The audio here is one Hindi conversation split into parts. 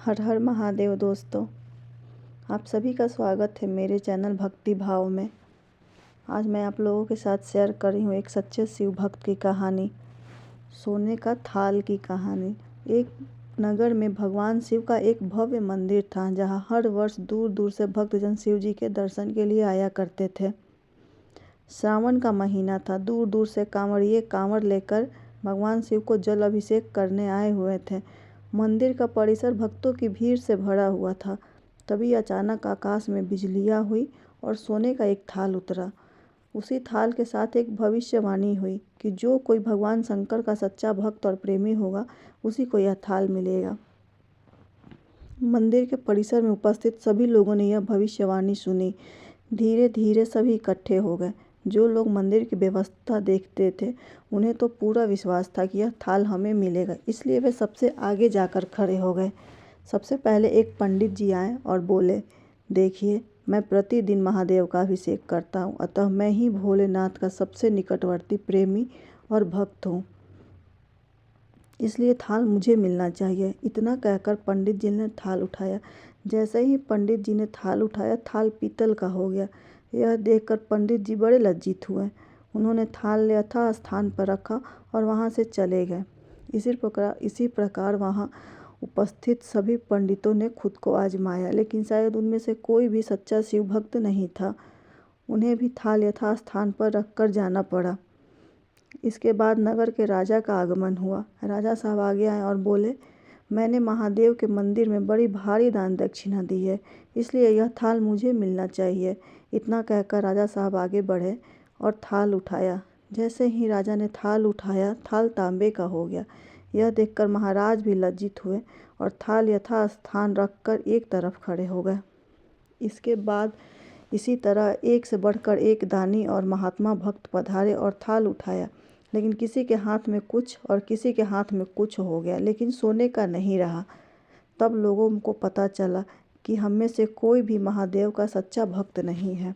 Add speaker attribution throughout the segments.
Speaker 1: हर हर महादेव दोस्तों, आप सभी का स्वागत है मेरे चैनल भक्ति भाव में। आज मैं आप लोगों के साथ शेयर कर रही हूँ एक सच्चे शिव भक्त की कहानी, सोने का थाल की कहानी। एक नगर में भगवान शिव का एक भव्य मंदिर था, जहाँ हर वर्ष दूर दूर से भक्तजन शिव जी के दर्शन के लिए आया करते थे। श्रावण का महीना था, दूर दूर से कांवड़िए कांवड़ लेकर भगवान शिव को जल अभिषेक करने आए हुए थे। मंदिर का परिसर भक्तों की भीड़ से भरा हुआ था। तभी अचानक आकाश में बिजलियाँ हुई और सोने का एक थाल उतरा। उसी थाल के साथ एक भविष्यवाणी हुई कि जो कोई भगवान शंकर का सच्चा भक्त और प्रेमी होगा, उसी को यह थाल मिलेगा। मंदिर के परिसर में उपस्थित सभी लोगों ने यह भविष्यवाणी सुनी। धीरे धीरे सभी इकट्ठे हो गए। जो लोग मंदिर की व्यवस्था देखते थे, उन्हें तो पूरा विश्वास था कि यह थाल हमें मिलेगा, इसलिए वे सबसे आगे जाकर खड़े हो गए। सबसे पहले एक पंडित जी आए और बोले, देखिए, मैं प्रतिदिन महादेव का अभिषेक करता हूँ, अतः मैं ही भोलेनाथ का सबसे निकटवर्ती प्रेमी और भक्त हूँ, इसलिए थाल मुझे मिलना चाहिए। इतना कहकर पंडित जी ने थाल उठाया। जैसे ही पंडित जी ने थाल उठाया, थाल पीतल का हो गया। यह देखकर पंडित जी बड़े लज्जित हुए। उन्होंने थाल यथा स्थान पर रखा और वहाँ से चले गए। इसी प्रकार वहाँ उपस्थित सभी पंडितों ने खुद को आजमाया, लेकिन शायद उनमें से कोई भी सच्चा शिव भक्त नहीं था। उन्हें भी थाल यथा स्थान पर रखकर जाना पड़ा। इसके बाद नगर के राजा का आगमन हुआ। राजा साहब आगे आए और बोले, मैंने महादेव के मंदिर में बड़ी भारी दान दक्षिणा दी है, इसलिए यह थाल मुझे मिलना चाहिए। इतना कहकर राजा साहब आगे बढ़े और थाल उठाया। जैसे ही राजा ने थाल उठाया, थाल तांबे का हो गया। यह देखकर महाराज भी लज्जित हुए और थाल यथा स्थान रखकर एक तरफ खड़े हो गए। इसके बाद इसी तरह एक से बढ़कर एक दानी और महात्मा भक्त पधारे और थाल उठाया, लेकिन किसी के हाथ में कुछ और किसी के हाथ में कुछ हो गया, लेकिन सोने का नहीं रहा। तब लोगों को पता चला कि हम में से कोई भी महादेव का सच्चा भक्त नहीं है।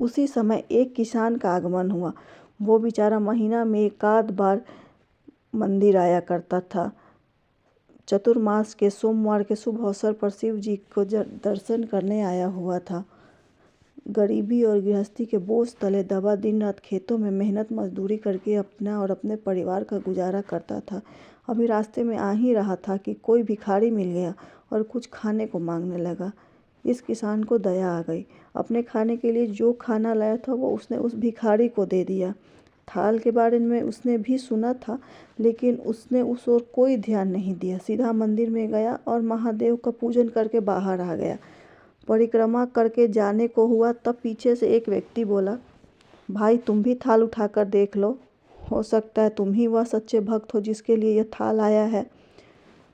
Speaker 1: उसी समय एक किसान का आगमन हुआ। वो बेचारा महीना में एकाध बार मंदिर आया करता था। चतुर्मास के सोमवार के शुभ अवसर पर शिव जी को दर्शन करने आया हुआ था। गरीबी और गृहस्थी के बोझ तले दबा दिन रात खेतों में मेहनत मजदूरी करके अपना और अपने परिवार का गुजारा करता था। अभी रास्ते में आ ही रहा था कि कोई भिखारी मिल गया और कुछ खाने को मांगने लगा। इस किसान को दया आ गई। अपने खाने के लिए जो खाना लाया था वो उसने उस भिखारी को दे दिया। थाल के बारे में उसने भी सुना था, लेकिन उसने उस ओर कोई ध्यान नहीं दिया। सीधा मंदिर में गया और महादेव का पूजन करके बाहर आ गया। परिक्रमा करके जाने को हुआ, तब पीछे से एक व्यक्ति बोला, भाई तुम भी थाल उठाकर देख लो, हो सकता है तुम ही वह सच्चे भक्त हो जिसके लिए यह थाल आया है।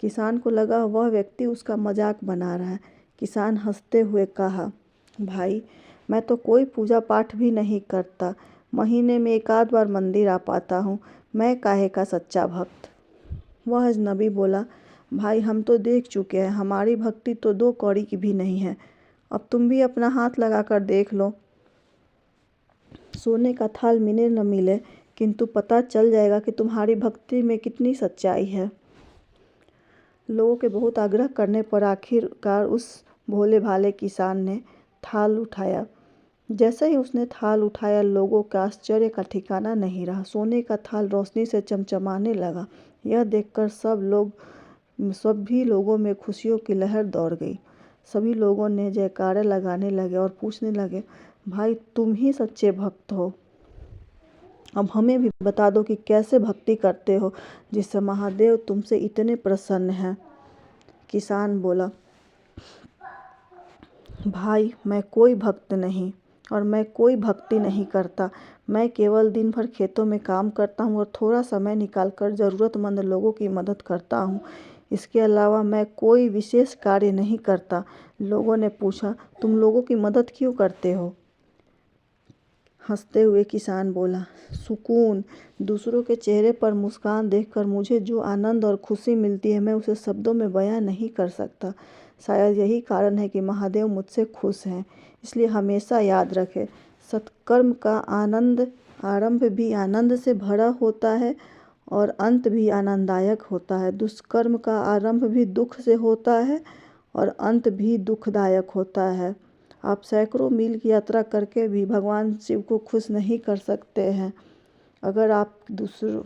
Speaker 1: किसान को लगा वह व्यक्ति उसका मजाक बना रहा है। किसान हंसते हुए कहा, भाई मैं तो कोई पूजा पाठ भी नहीं करता, महीने में एकाध बार मंदिर आ पाता हूँ, मैं काहे का सच्चा भक्त। वह अजनबी बोला, भाई हम तो देख चुके हैं, हमारी भक्ति तो 2 कौड़ी की भी नहीं है, अब तुम भी अपना हाथ लगाकर देख लो। सोने का थाल मिले न मिले, किंतु पता चल जाएगा कि तुम्हारी भक्ति में कितनी सच्चाई है। लोगों के बहुत आग्रह करने पर आखिरकार उस भोले भाले किसान ने थाल उठाया। जैसे ही उसने थाल उठाया, लोगों का आश्चर्य का ठिकाना नहीं रहा। सोने का थाल रोशनी से चमचमाने लगा। यह देखकर सभी लोगों में खुशियों की लहर दौड़ गई। सभी लोगों ने जयकारे लगाने लगे और पूछने लगे, भाई तुम ही सच्चे भक्त हो, अब हमें भी बता दो कि कैसे भक्ति करते हो जिससे महादेव तुमसे इतने प्रसन्न हैं। किसान बोला, भाई मैं कोई भक्त नहीं और मैं कोई भक्ति नहीं करता, मैं केवल दिन भर खेतों में काम करता हूँ और थोड़ा समय निकालकर ज़रूरतमंद लोगों की मदद करता हूँ। इसके अलावा मैं कोई विशेष कार्य नहीं करता। लोगों ने पूछा, तुम लोगों की मदद क्यों करते हो? हंसते हुए किसान बोला, सुकून, दूसरों के चेहरे पर मुस्कान देखकर मुझे जो आनंद और खुशी मिलती है, मैं उसे शब्दों में बयां नहीं कर सकता। शायद यही कारण है कि महादेव मुझसे खुश हैं। इसलिए हमेशा याद रखें, सत्कर्म का आरंभ भी आनंद से भरा होता है और अंत भी आनंददायक होता है। दुष्कर्म का आरंभ भी दुख से होता है और अंत भी दुखदायक होता है। आप सैकड़ों मील की यात्रा करके भी भगवान शिव को खुश नहीं कर सकते हैं। अगर आप दूसरों